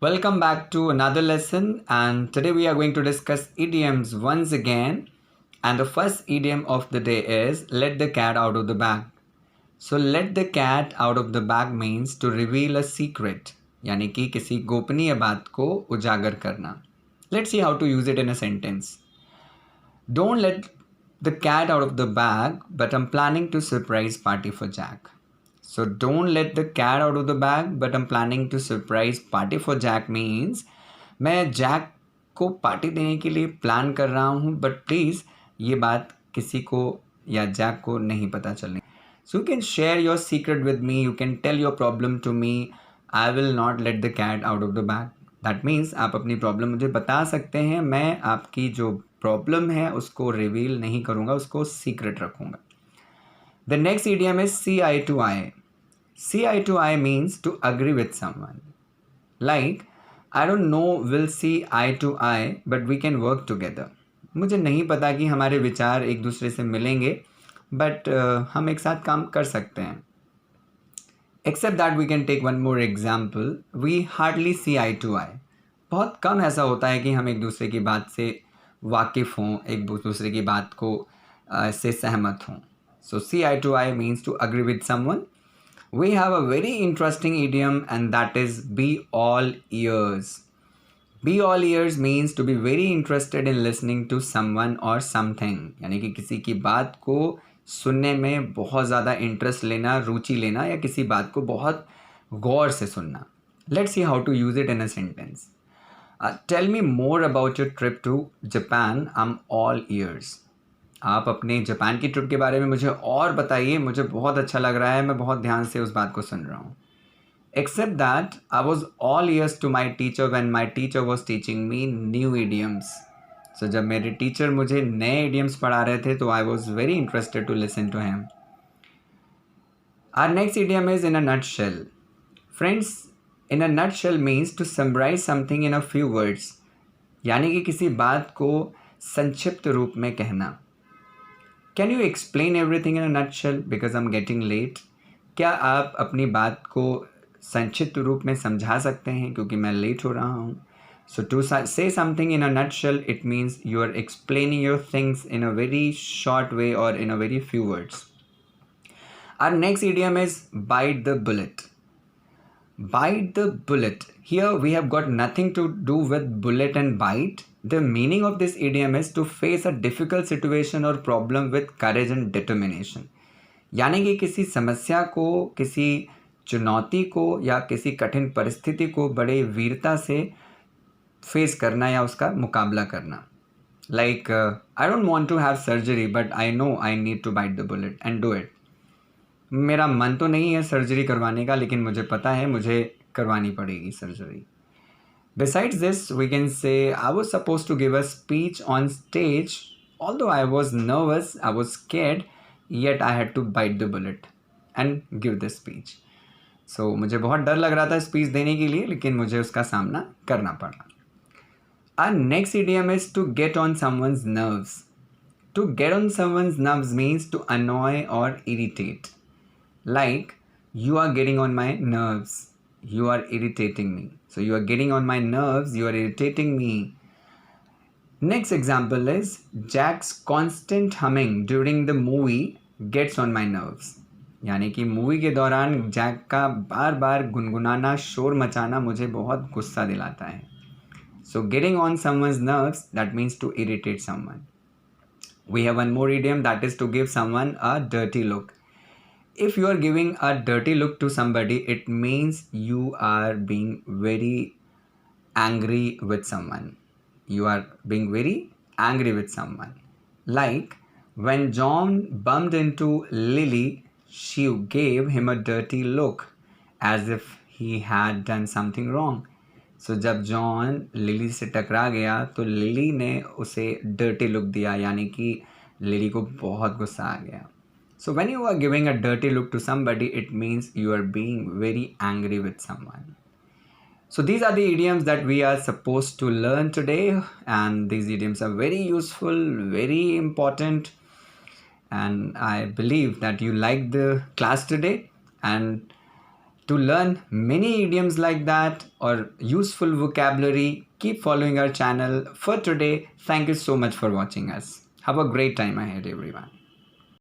Welcome back to another lesson, and today we are going to discuss idioms once again. And the first idiom of the day is let the cat out of the bag. So let the cat out of the bag means to reveal a secret, यानी कि किसी गोपनीय बात को उजागर करना. Let's see how to use it in a sentence. Don't let the cat out of the bag, but I'm planning to surprise party for Jack. So don't let the cat out of the bag, but I'm planning to surprise party for Jack means मैं Jack को party देने के लिए plan कर रहा हूँ, but please ये बात किसी को या जैक को नहीं पता चलनी. So you can share your secret with me, you can tell your problem to me. I will not let the cat out of the bag. That means आप अपनी प्रॉब्लम मुझे बता सकते हैं, मैं आपकी जो प्रॉब्लम है उसको रिवील नहीं करूँगा, उसको सीक्रेट रखूँगा. The next idiom is see eye to eye. See eye to eye means to agree with someone. Like, I don't know we'll see eye to eye, but we can work together. मुझे नहीं पता कि हमारे विचार एक दूसरे से मिलेंगे, बट हम एक साथ काम कर सकते हैं. Except that we can take one more example. We hardly see eye to eye. बहुत कम ऐसा होता है कि हम एक दूसरे की बात से वाकिफ़ हों, एक दूसरे की बात को से सहमत हों. So see eye to eye means to agree with someone. We have a very interesting idiom, and that is be all ears. Be all ears means to be very interested in listening to someone or something. यानी कि किसी की बात को सुनने में बहुत ज़्यादा इंटरेस्ट लेना, रुचि लेना, या किसी बात को बहुत गौर से सुनना. Let's see how to use it in a sentence. Tell me more about your trip to Japan. I'm all ears. आप अपने जापान की ट्रिप के बारे में मुझे और बताइए, मुझे बहुत अच्छा लग रहा है, मैं बहुत ध्यान से उस बात को सुन रहा हूँ. Except that I was all ears to my teacher when my teacher was teaching me new idioms. So जब मेरे टीचर मुझे नए इडियम्स पढ़ा रहे थे तो I was very interested to listen to him. Our next idiom is in a nut shell. Friends, in a nut shell means to summarize something in a few words. यानी कि किसी बात को संक्षिप्त रूप में कहना. Can you explain everything in a nutshell because I am getting late. क्या आप अपनी बात को संक्षिप्त रूप में समझा सकते हैं क्योंकि मैं लेट हो रहा हूँ. So to say something in a nutshell it means you are explaining your things in a very short way और in a very few words. Our next idiom is bite the bullet. Bite the bullet. Here we have got nothing to do with bullet and bite. The meaning of this idiom is to face a difficult situation or problem with courage and determination. यानी कि किसी समस्या को, किसी चुनौती को या किसी कठिन परिस्थिति को बड़े वीरता से फेस करना या उसका मुकाबला करना. Like, I don't want to have surgery, but I know I need to bite the bullet and do it. मेरा मन तो नहीं है सर्जरी करवाने का, लेकिन मुझे पता है मुझे करवानी पड़ेगी surgery. Besides this, we can say I was supposed to give a speech on stage. Although I was nervous, I was scared, yet I had to bite the bullet and give the speech. So मुझे बहुत डर लग रहा था speech देने के लिए, लेकिन मुझे उसका सामना करना पड़ा. Our next idiom is to get on someone's nerves. To get on someone's nerves means to annoy or irritate. Like, you are getting on my nerves, you are irritating me. So you are getting on my nerves, you are irritating me. Next example is Jack's constant humming during the movie gets on my nerves. यानी कि movie के दौरान Jack का बार बार गुनगुनाना, शोर मचाना मुझे बहुत गुस्सा दिलाता है. So getting on someone's nerves, that means to irritate someone. We have one more idiom, that is to give someone a dirty look. If you are giving a dirty look to somebody, it means you are being very angry with someone. You are being very angry with someone. Like, when John bumped into Lily, she gave him a dirty look as if he had done something wrong. So जब John lily से टकरा गया तो lily ने उसे dirty look दिया, यानी कि लिली को बहुत गुस्सा आ गया. So when you are giving a dirty look to somebody, it means you are being very angry with someone. So these are the idioms that we are supposed to learn today, and these idioms are very useful, very important, and I believe that you liked the class today. And To learn many idioms like that or useful vocabulary, keep following our channel. For today, thank you so much for watching us. Have a great time ahead, everyone.